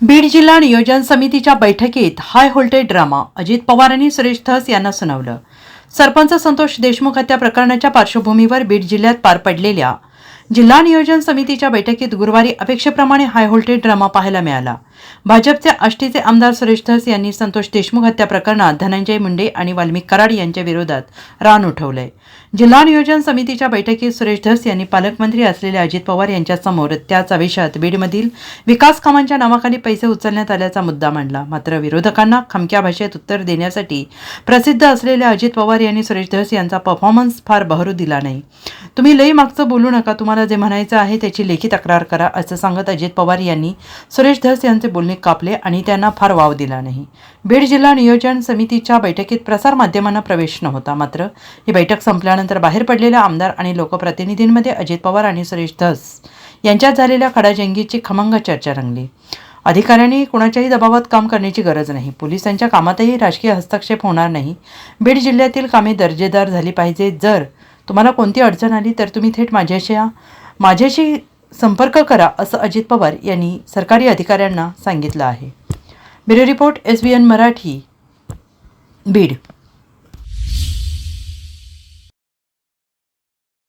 बीड जिल्हा नियोजन समितीच्या बैठकीत high voltage drama Ajit Pawar आणि सुरेश धस यांना सुनावलं। सरपंच संतोष देशमुख हत्या प्रकरणाच्या पार्श्वभूमीवर बीड जिल्ह्यात पार पडलेल्या जिल्हा नियोजन समितीच्या बैठकीत गुरुवारी अपेक्षेप्रमाणे हाय व्होल्टेज ड्रामा पाहायला मिळाला। भाजपचे आष्टीचे आमदार सुरेश धस यांनी संतोष देशमुख हत्या प्रकरणात धनंजय मुंडे आणि वाल्मिक कराड यांच्या विरोधात रान उठवलंय। जिल्हा नियोजन समितीच्या बैठकीत सुरेश धस यांनी पालकमंत्री असलेल्या अजित पवार यांच्यासमोर त्याच आवेशात बीडमधील विकास कामांच्या नावाखाली पैसे उचलण्यात आल्याचा मुद्दा मांडला। मात्र विरोधकांना खमक्या भाषेत उत्तर देण्यासाठी प्रसिद्ध असलेल्या अजित पवार यांनी सुरेश धस यांचा परफॉर्मन्स फार बहरू दिला नाही। तुम्ही लई मागचं बोलू नका, तुम्हाला जे म्हणायचं आहे त्याची लेखी तक्रार करा असं सांगत अजित पवार यांनी सुरेश धस यांचे बोलणे कापले आणि त्यांना फार वाव दिला नाही। बीड जिल्हा नियोजन समितीच्या बैठकीत प्रसार माध्यमांना प्रवेश नव्हता। मात्र ही बैठक संपल्यानंतर बाहेर पडलेल्या आमदार आणि लोकप्रतिनिधींमध्ये अजित पवार आणि सुरेश धस यांच्यात झालेल्या खडाजंगीची खमंग चर्चा रंगली। अधिकाऱ्यांनी कुणाच्याही दबावात काम करण्याची गरज नाही। पोलिसांच्या कामातही राजकीय हस्तक्षेप होणार नाही। बीड जिल्ह्यातील कामे दर्जेदार झाली पाहिजे। जर तुम्हाला कोणती अडचण आली तर तुम्ही थेट माझ्याशी संपर्क करा असं अजित पवार यांनी सरकारी अधिकाऱ्यांना सांगितलं आहे। Bureau report SBN Marathi, Beed.